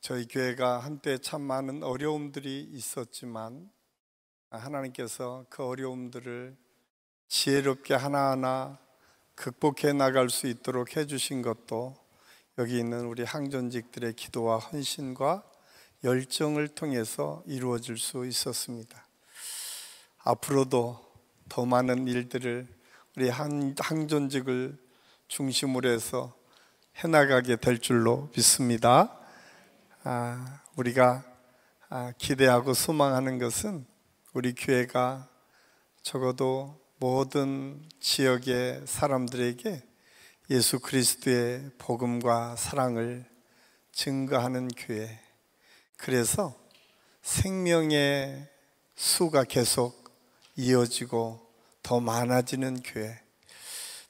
저희 교회가 한때 참 많은 어려움들이 있었지만 하나님께서 그 어려움들을 지혜롭게 하나하나 극복해 나갈 수 있도록 해주신 것도 여기 있는 우리 항전직들의 기도와 헌신과 열정을 통해서 이루어질 수 있었습니다. 앞으로도 더 많은 일들을 우리 항전직을 중심으로 해서 해나가게 될 줄로 믿습니다. 우리가 기대하고 소망하는 것은 우리 교회가 적어도 모든 지역의 사람들에게 예수 그리스도의 복음과 사랑을 증거하는 교회, 그래서 생명의 수가 계속 이어지고 더 많아지는 교회.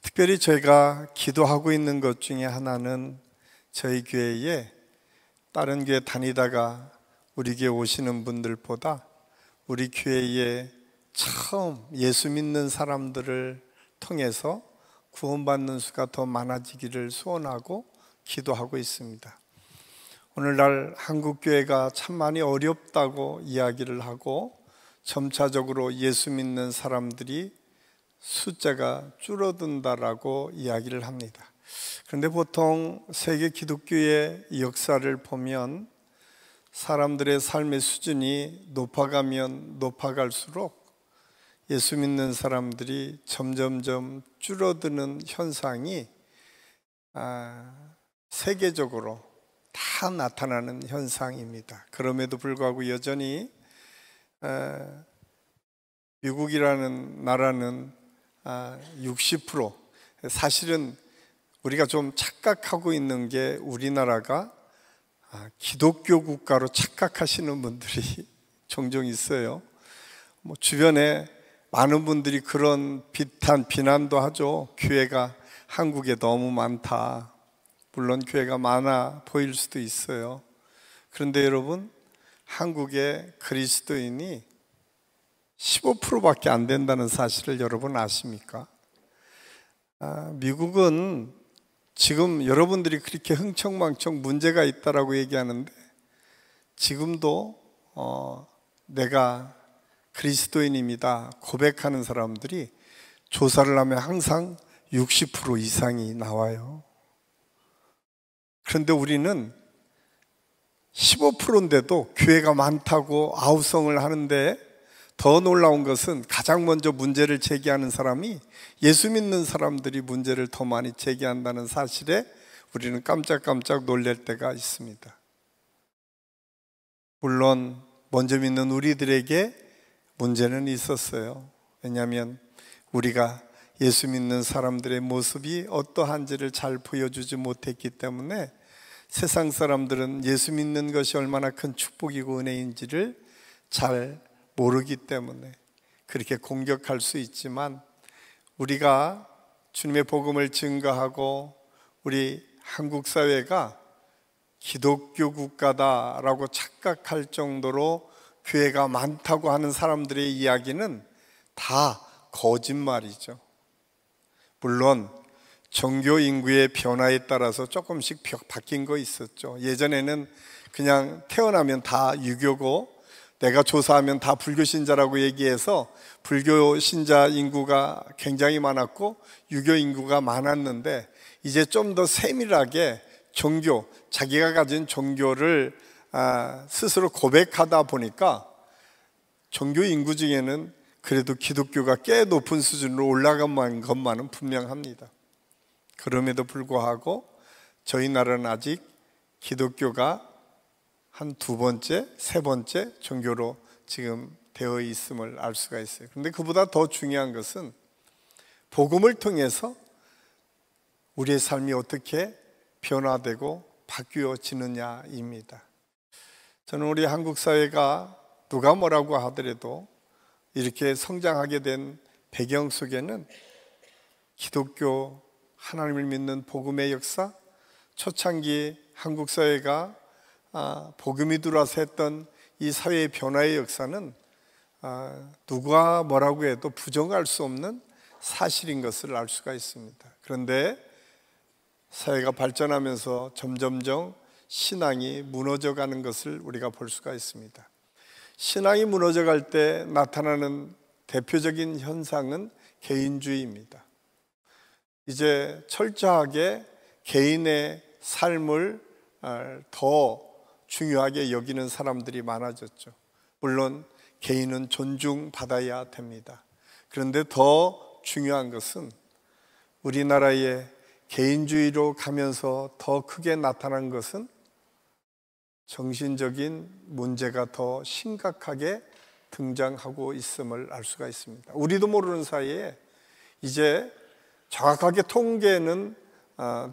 특별히 저희가 기도하고 있는 것 중에 하나는 저희 교회에 다른 교회 다니다가 우리 교회 오시는 분들보다 우리 교회에 처음 예수 믿는 사람들을 통해서 구원받는 수가 더 많아지기를 소원하고 기도하고 있습니다. 오늘날 한국교회가 참 많이 어렵다고 이야기를 하고 점차적으로 예수 믿는 사람들이 숫자가 줄어든다라고 이야기를 합니다. 그런데 보통 세계 기독교의 역사를 보면 사람들의 삶의 수준이 높아가면 높아갈수록 예수 믿는 사람들이 점점점 줄어드는 현상이 세계적으로 다 나타나는 현상입니다. 그럼에도 불구하고 여전히 미국이라는 나라는 60%, 사실은 우리가 좀 착각하고 있는 게 우리나라가 기독교 국가로 착각하시는 분들이 종종 있어요. 주변에 많은 분들이 그런 비난도 하죠. 교회가 한국에 너무 많다. 물론 교회가 많아 보일 수도 있어요. 그런데 여러분, 한국의 그리스도인이 15%밖에 안 된다는 사실을 여러분 아십니까? 미국은 지금 여러분들이 그렇게 흥청망청 문제가 있다라고 얘기하는데 지금도 내가 그리스도인입니다 고백하는 사람들이 조사를 하면 항상 60% 이상이 나와요. 그런데 우리는 15%인데도 교회가 많다고 아우성을 하는데 더 놀라운 것은 가장 먼저 문제를 제기하는 사람이 예수 믿는 사람들이 문제를 더 많이 제기한다는 사실에 우리는 깜짝깜짝 놀랄 때가 있습니다. 물론 먼저 믿는 우리들에게 문제는 있었어요. 왜냐하면 우리가 예수 믿는 사람들의 모습이 어떠한지를 잘 보여주지 못했기 때문에 세상 사람들은 예수 믿는 것이 얼마나 큰 축복이고 은혜인지를 잘 모르기 때문에 그렇게 공격할 수 있지만, 우리가 주님의 복음을 증거하고 우리 한국 사회가 기독교 국가다라고 착각할 정도로 교회가 많다고 하는 사람들의 이야기는 다 거짓말이죠. 물론 종교 인구의 변화에 따라서 조금씩 바뀐 거 있었죠. 예전에는 그냥 태어나면 다 유교고 내가 조사하면 다 불교 신자라고 얘기해서 불교 신자 인구가 굉장히 많았고 유교 인구가 많았는데, 이제 좀 더 세밀하게 종교, 자기가 가진 종교를 스스로 고백하다 보니까 종교 인구 중에는 그래도 기독교가 꽤 높은 수준으로 올라간 것만은 분명합니다. 그럼에도 불구하고 저희 나라는 아직 기독교가 한 두 번째, 세 번째 종교로 지금 되어 있음을 알 수가 있어요. 그런데 그보다 더 중요한 것은 복음을 통해서 우리의 삶이 어떻게 변화되고 바뀌어지느냐입니다. 저는 우리 한국 사회가 누가 뭐라고 하더라도 이렇게 성장하게 된 배경 속에는 기독교, 하나님을 믿는 복음의 역사, 초창기 한국 사회가 복음이 들어와서 했던 이 사회의 변화의 역사는 누가 뭐라고 해도 부정할 수 없는 사실인 것을 알 수가 있습니다. 그런데 사회가 발전하면서 점점점 신앙이 무너져가는 것을 우리가 볼 수가 있습니다. 신앙이 무너져갈 때 나타나는 대표적인 현상은 개인주의입니다. 이제 철저하게 개인의 삶을 더 중요하게 여기는 사람들이 많아졌죠. 물론 개인은 존중받아야 됩니다. 그런데 더 중요한 것은 우리나라의 개인주의로 가면서 더 크게 나타난 것은 정신적인 문제가 더 심각하게 등장하고 있음을 알 수가 있습니다. 우리도 모르는 사이에 이제 정확하게 통계는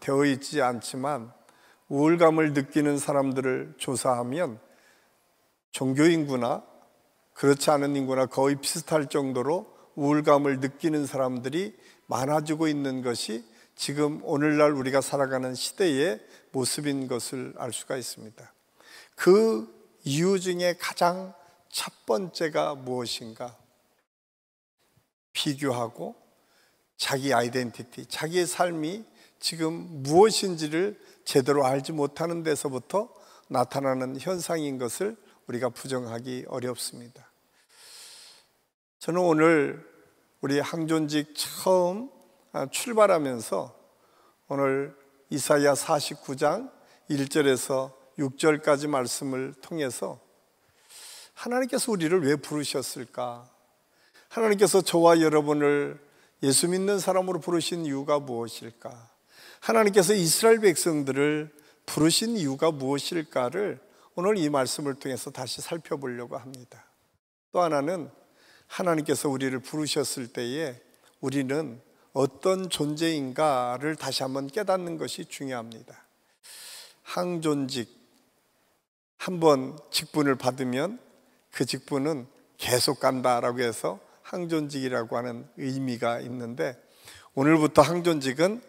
되어 있지 않지만 우울감을 느끼는 사람들을 조사하면 종교 인구나 그렇지 않은 인구나 거의 비슷할 정도로 우울감을 느끼는 사람들이 많아지고 있는 것이 지금 오늘날 우리가 살아가는 시대의 모습인 것을 알 수가 있습니다. 그 이유 중에 가장 첫 번째가 무엇인가? 비교하고 자기 아이덴티티, 자기의 삶이 지금 무엇인지를 제대로 알지 못하는 데서부터 나타나는 현상인 것을 우리가 부정하기 어렵습니다. 저는 오늘 우리 항존직 처음 출발하면서 오늘 이사야 49장 1절에서 6절까지 말씀을 통해서 하나님께서 우리를 왜 부르셨을까? 하나님께서 저와 여러분을 예수 믿는 사람으로 부르신 이유가 무엇일까? 하나님께서 이스라엘 백성들을 부르신 이유가 무엇일까를 오늘 이 말씀을 통해서 다시 살펴보려고 합니다. 또 하나는 하나님께서 우리를 부르셨을 때에 우리는 어떤 존재인가를 다시 한번 깨닫는 것이 중요합니다. 항존직, 한번 직분을 받으면 그 직분은 계속 간다라고 해서 항존직이라고 하는 의미가 있는데, 오늘부터 항존직은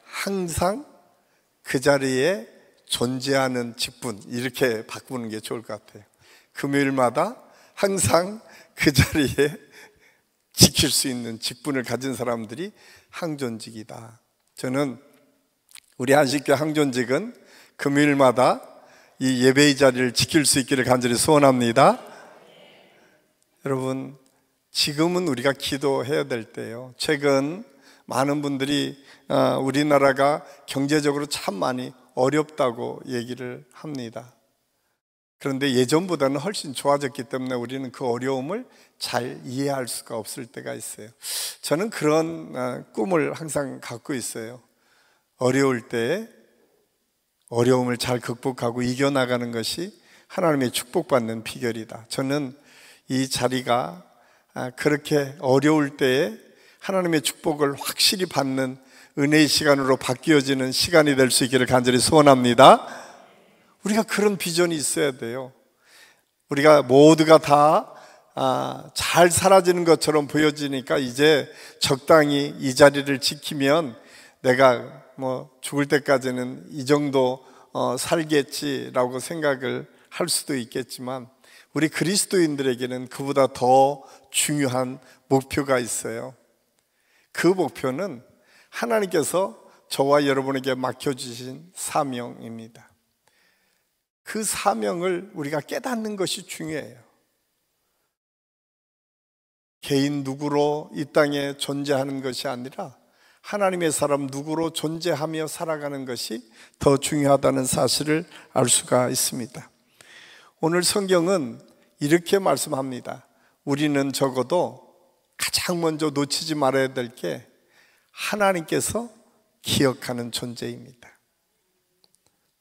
항상 그 자리에 존재하는 직분, 이렇게 바꾸는 게 좋을 것 같아요. 금요일마다 항상 그 자리에 지킬 수 있는 직분을 가진 사람들이 항존직이다. 저는 우리 안식교 항존직은 금요일마다 이 예배의 자리를 지킬 수 있기를 간절히 소원합니다. 여러분, 지금은 우리가 기도해야 될 때예요. 최근 많은 분들이 우리나라가 경제적으로 참 많이 어렵다고 얘기를 합니다. 그런데 예전보다는 훨씬 좋아졌기 때문에 우리는 그 어려움을 잘 이해할 수가 없을 때가 있어요. 저는 그런 꿈을 항상 갖고 있어요. 어려울 때 어려움을 잘 극복하고 이겨나가는 것이 하나님의 축복받는 비결이다. 저는 이 자리가 그렇게 어려울 때에 하나님의 축복을 확실히 받는 은혜의 시간으로 바뀌어지는 시간이 될 수 있기를 간절히 소원합니다. 우리가 그런 비전이 있어야 돼요. 우리가 모두가 다 잘 사라지는 것처럼 보여지니까 이제 적당히 이 자리를 지키면 내가 죽을 때까지는 이 정도 살겠지라고 생각을 할 수도 있겠지만, 우리 그리스도인들에게는 그보다 더 중요한 목표가 있어요. 그 목표는 하나님께서 저와 여러분에게 맡겨주신 사명입니다. 그 사명을 우리가 깨닫는 것이 중요해요. 개인 누구로 이 땅에 존재하는 것이 아니라 하나님의 사람 누구로 존재하며 살아가는 것이 더 중요하다는 사실을 알 수가 있습니다. 오늘 성경은 이렇게 말씀합니다. 우리는 적어도 가장 먼저 놓치지 말아야 될 게 하나님께서 기억하는 존재입니다.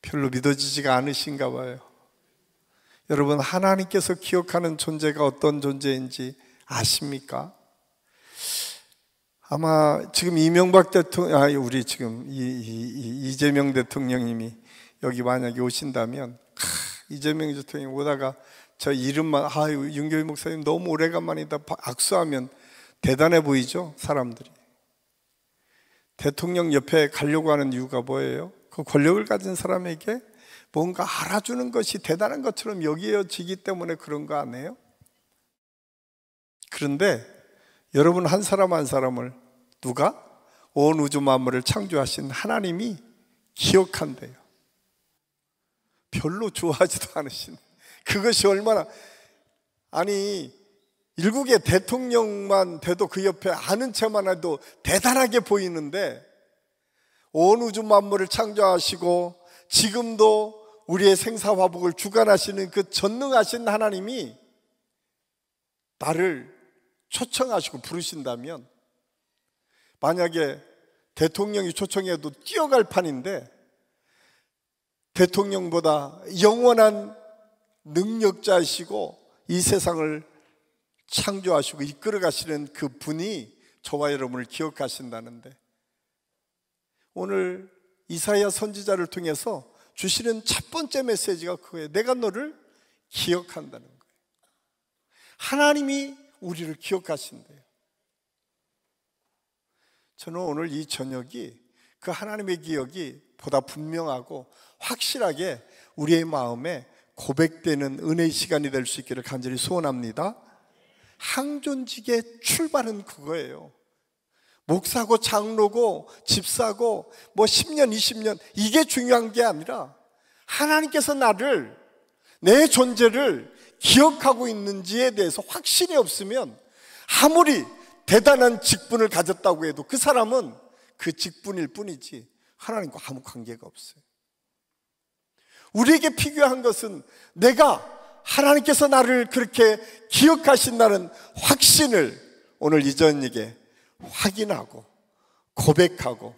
별로 믿어지지가 않으신가 봐요. 여러분, 하나님께서 기억하는 존재가 어떤 존재인지 아십니까? 아마 지금 이명박 대통령, 우리 지금 이재명 대통령님이 여기 만약에 오신다면, 이재명 대통령이 오다가 저 이름만, 윤교희 목사님 너무 오래간만이다 악수하면 대단해 보이죠? 사람들이. 대통령 옆에 가려고 하는 이유가 뭐예요? 그 권력을 가진 사람에게 뭔가 알아주는 것이 대단한 것처럼 여겨지기 때문에 그런 거 아니에요? 그런데 여러분 한 사람 한 사람을 누가? 온 우주 만물을 창조하신 하나님이 기억한대요. 별로 좋아하지도 않으신, 그것이 얼마나, 아니 일국의 대통령만 돼도 그 옆에 아는 척만 해도 대단하게 보이는데, 온 우주 만물을 창조하시고 지금도 우리의 생사화복을 주관하시는 그 전능하신 하나님이 나를 초청하시고 부르신다면, 만약에 대통령이 초청해도 뛰어갈 판인데, 대통령보다 영원한 능력자이시고 이 세상을 창조하시고 이끌어 가시는 그 분이 저와 여러분을 기억하신다는데, 오늘 이사야 선지자를 통해서 주시는 첫 번째 메시지가 그거예요. 내가 너를 기억한다는 거예요. 하나님이 우리를 기억하신대요. 저는 오늘 이 저녁이 그 하나님의 기억이 보다 분명하고 확실하게 우리의 마음에 고백되는 은혜의 시간이 될 수 있기를 간절히 소원합니다. 항존직의 출발은 그거예요. 목사고 장로고 집사고 뭐 10년 20년 이게 중요한 게 아니라, 하나님께서 나를, 내 존재를 기억하고 있는지에 대해서 확신이 없으면 아무리 대단한 직분을 가졌다고 해도 그 사람은 그 직분일 뿐이지 하나님과 아무 관계가 없어요. 우리에게 필요한 것은 내가 하나님께서 나를 그렇게 기억하신다는 확신을 오늘 이 저녁에 확인하고 고백하고,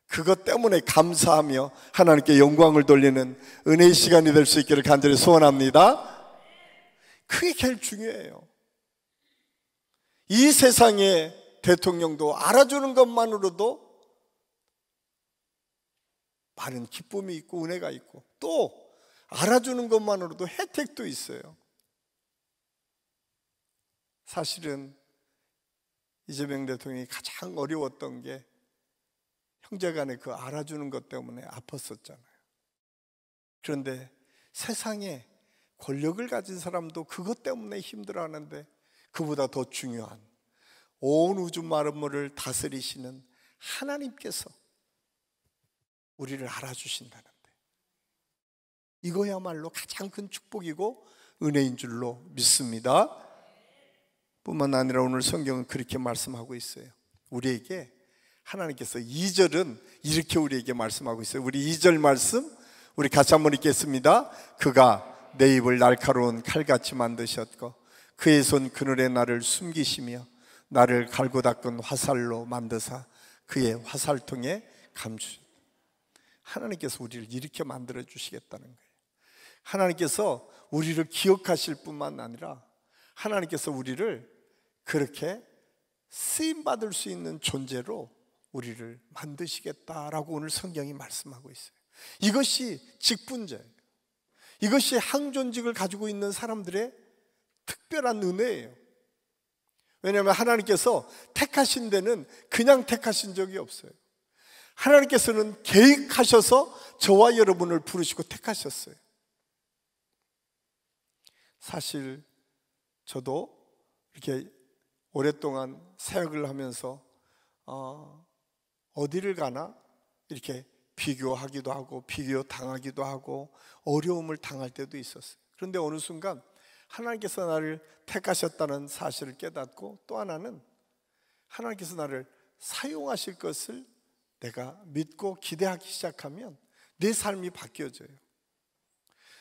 그것 때문에 감사하며 하나님께 영광을 돌리는 은혜의 시간이 될 수 있기를 간절히 소원합니다. 그게 제일 중요해요. 이 세상의 대통령도 알아주는 것만으로도 많은 기쁨이 있고 은혜가 있고, 또 알아주는 것만으로도 혜택도 있어요. 사실은 이재명 대통령이 가장 어려웠던 게 형제간에 그 알아주는 것 때문에 아팠었잖아요. 그런데 세상에 권력을 가진 사람도 그것 때문에 힘들어하는데, 그보다 더 중요한 온 우주 만물을 다스리시는 하나님께서 우리를 알아주신다는데, 이거야말로 가장 큰 축복이고 은혜인 줄로 믿습니다. 뿐만 아니라 오늘 성경은 그렇게 말씀하고 있어요. 우리에게 하나님께서 2절은 이렇게 우리에게 말씀하고 있어요. 우리 2절 말씀 우리 같이 한번 읽겠습니다. 그가 내 입을 날카로운 칼같이 만드셨고 그의 손 그늘에 나를 숨기시며 나를 갈고 닦은 화살로 만드사 그의 화살통에 감추셨다. 하나님께서 우리를 이렇게 만들어 주시겠다는 거예요. 하나님께서 우리를 기억하실 뿐만 아니라 하나님께서 우리를 그렇게 쓰임받을 수 있는 존재로 우리를 만드시겠다라고 오늘 성경이 말씀하고 있어요. 이것이 직분제예요. 이것이 항존직을 가지고 있는 사람들의 특별한 은혜예요. 왜냐하면 하나님께서 택하신 데는 그냥 택하신 적이 없어요. 하나님께서는 계획하셔서 저와 여러분을 부르시고 택하셨어요. 사실 저도 이렇게 오랫동안 사역을 하면서 어디를 가나 이렇게 비교하기도 하고 비교당하기도 하고 어려움을 당할 때도 있었어요. 그런데 어느 순간 하나님께서 나를 택하셨다는 사실을 깨닫고, 또 하나는 하나님께서 나를 사용하실 것을 내가 믿고 기대하기 시작하면 내 삶이 바뀌어져요.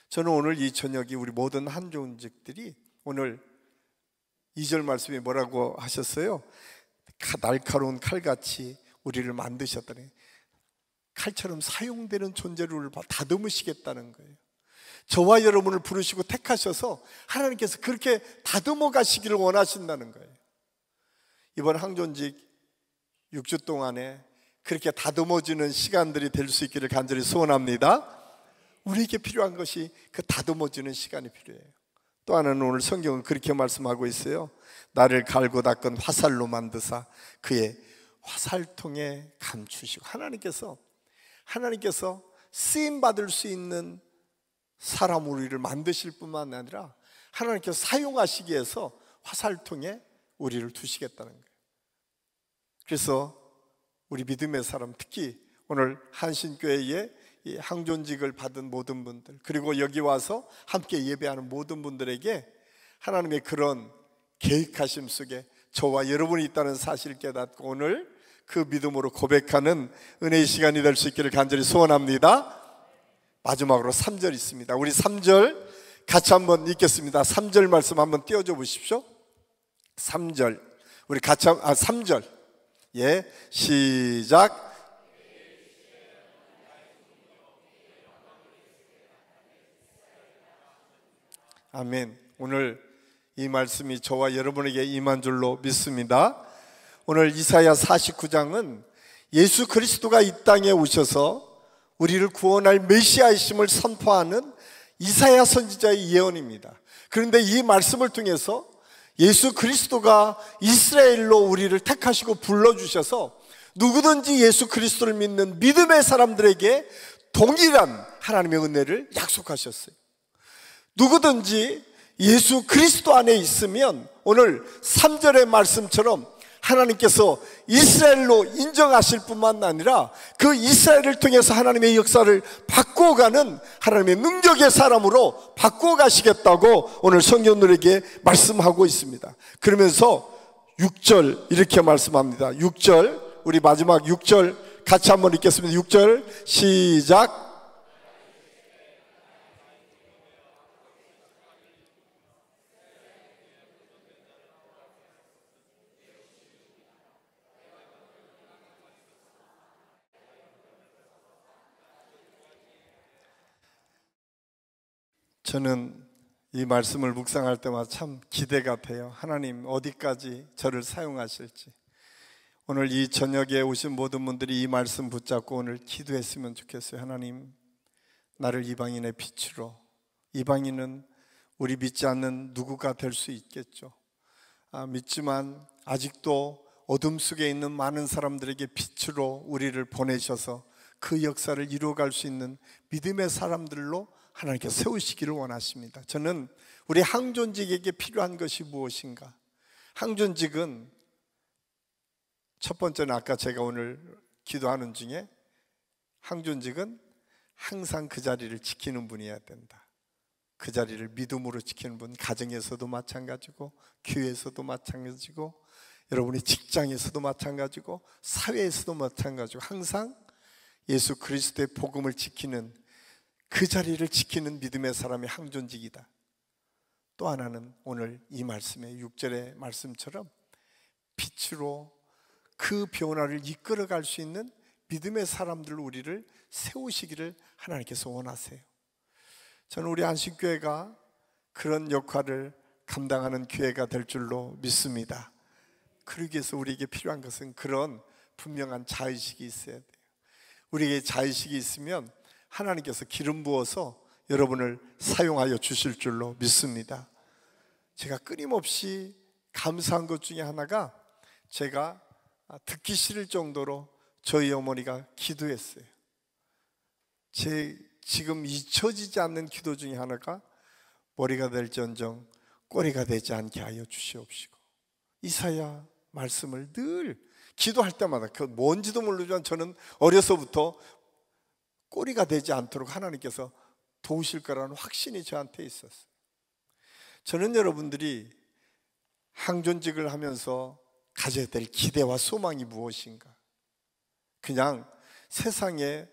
저는 오늘 이 저녁이 우리 모든 한존직들이 오늘 2절 말씀이 뭐라고 하셨어요? 날카로운 칼같이 우리를 만드셨다니, 칼처럼 사용되는 존재를 다듬으시겠다는 거예요. 저와 여러분을 부르시고 택하셔서 하나님께서 그렇게 다듬어 가시기를 원하신다는 거예요. 이번 항존직 6주 동안에 그렇게 다듬어지는 시간들이 될 수 있기를 간절히 소원합니다. 우리에게 필요한 것이 그 다듬어지는 시간이 필요해요. 또 하나는 오늘 성경은 그렇게 말씀하고 있어요. 나를 갈고 닦은 화살로 만드사 그의 화살통에 감추시고, 하나님께서 쓰임받을 수 있는 사람 우리를 만드실 뿐만 아니라 하나님께서 사용하시기 위해서 화살통에 우리를 두시겠다는 거예요. 그래서 우리 믿음의 사람, 특히 오늘 한신교회에 이 항존직을 받은 모든 분들, 그리고 여기 와서 함께 예배하는 모든 분들에게 하나님의 그런 계획하심 속에 저와 여러분이 있다는 사실을 깨닫고 오늘 그 믿음으로 고백하는 은혜의 시간이 될 수 있기를 간절히 소원합니다. 마지막으로 3절 있습니다. 우리 3절 같이 한번 읽겠습니다. 3절 말씀 한번 띄워줘 보십시오. 3절 우리 같이 3절 예, 시작. 아멘. 오늘 이 말씀이 저와 여러분에게 임한 줄로 믿습니다. 오늘 이사야 49장은 예수 그리스도가 이 땅에 오셔서 우리를 구원할 메시아이심을 선포하는 이사야 선지자의 예언입니다. 그런데 이 말씀을 통해서 예수 그리스도가 이스라엘로 우리를 택하시고 불러주셔서 누구든지 예수 그리스도를 믿는 믿음의 사람들에게 동일한 하나님의 은혜를 약속하셨어요. 누구든지 예수 그리스도 안에 있으면 오늘 3절의 말씀처럼 하나님께서 이스라엘로 인정하실 뿐만 아니라 그 이스라엘을 통해서 하나님의 역사를 바꾸어가는 하나님의 능력의 사람으로 바꾸어가시겠다고 오늘 성경들에게 말씀하고 있습니다. 그러면서 6절 이렇게 말씀합니다. 6절 우리 마지막 6절 같이 한번 읽겠습니다. 6절 시작. 저는 이 말씀을 묵상할 때마다 참 기대가 돼요. 하나님 어디까지 저를 사용하실지. 오늘 이 저녁에 오신 모든 분들이 이 말씀 붙잡고 오늘 기도했으면 좋겠어요. 하나님, 나를 이방인의 빛으로, 이방인은 우리 믿지 않는 누구가 될 수 있겠죠. 믿지만 아직도 어둠 속에 있는 많은 사람들에게 빛으로 우리를 보내셔서 그 역사를 이루어갈 수 있는 믿음의 사람들로 하나님께 세우시기를 원하십니다. 저는 우리 항존직에게 필요한 것이 무엇인가? 항존직은 첫 번째는 아까 제가 오늘 기도하는 중에 항존직은 항상 그 자리를 지키는 분이어야 된다. 그 자리를 믿음으로 지키는 분, 가정에서도 마찬가지고 교회에서도 마찬가지고 여러분의 직장에서도 마찬가지고 사회에서도 마찬가지고 항상 예수 그리스도의 복음을 지키는 그 자리를 지키는 믿음의 사람이 항존직이다. 또 하나는 오늘 이 말씀의 6절의 말씀처럼 빛으로 그 변화를 이끌어갈 수 있는 믿음의 사람들 우리를 세우시기를 하나님께서 원하세요. 저는 우리 안식교회가 그런 역할을 감당하는 교회가 될 줄로 믿습니다. 그러기 위해서 우리에게 필요한 것은 그런 분명한 자의식이 있어야 돼요. 우리에게 자의식이 있으면 하나님께서 기름 부어서 여러분을 사용하여 주실 줄로 믿습니다. 제가 끊임없이 감사한 것 중에 하나가 제가 듣기 싫을 정도로 저희 어머니가 기도했어요. 제 지금 잊혀지지 않는 기도 중에 하나가 머리가 될지언정 꼬리가 되지 않게 하여 주시옵시고, 이사야 말씀을 늘 기도할 때마다 그 뭔지도 모르지만 저는 어려서부터 꼬리가 되지 않도록 하나님께서 도우실 거라는 확신이 저한테 있었어요. 저는 여러분들이 항존직을 하면서 가져야 될 기대와 소망이 무엇인가? 그냥 세상에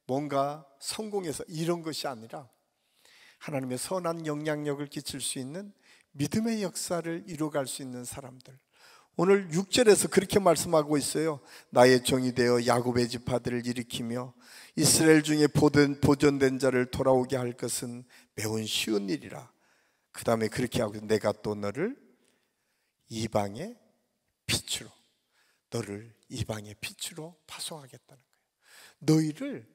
뭔가 성공해서 이런 것이 아니라 하나님의 선한 영향력을 끼칠 수 있는 믿음의 역사를 이루어갈 수 있는 사람들. 오늘 6절에서 그렇게 말씀하고 있어요. 나의 종이 되어 야곱의 지파들을 일으키며 이스라엘 중에 보존된 자를 돌아오게 할 것은 매우 쉬운 일이라. 그 다음에 그렇게 하고 내가 또 너를 이방의 빛으로, 너를 이방의 빛으로 파송하겠다는 거예요. 너희를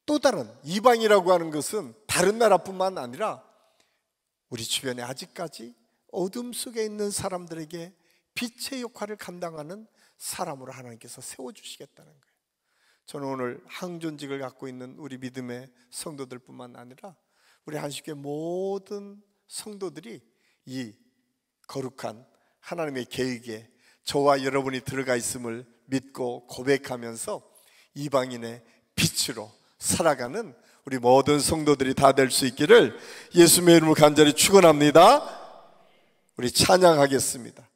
또 다른, 이방이라고 하는 것은 다른 나라뿐만 아니라 우리 주변에 아직까지 어둠 속에 있는 사람들에게 빛의 역할을 감당하는 사람으로 하나님께서 세워주시겠다는 거예요. 저는 오늘 항존직을 갖고 있는 우리 믿음의 성도들 뿐만 아니라 우리 한식교회 모든 성도들이 이 거룩한 하나님의 계획에 저와 여러분이 들어가 있음을 믿고 고백하면서 이방인의 빛으로 살아가는 우리 모든 성도들이 다 될 수 있기를 예수님의 이름으로 간절히 축원합니다. 우리 찬양하겠습니다.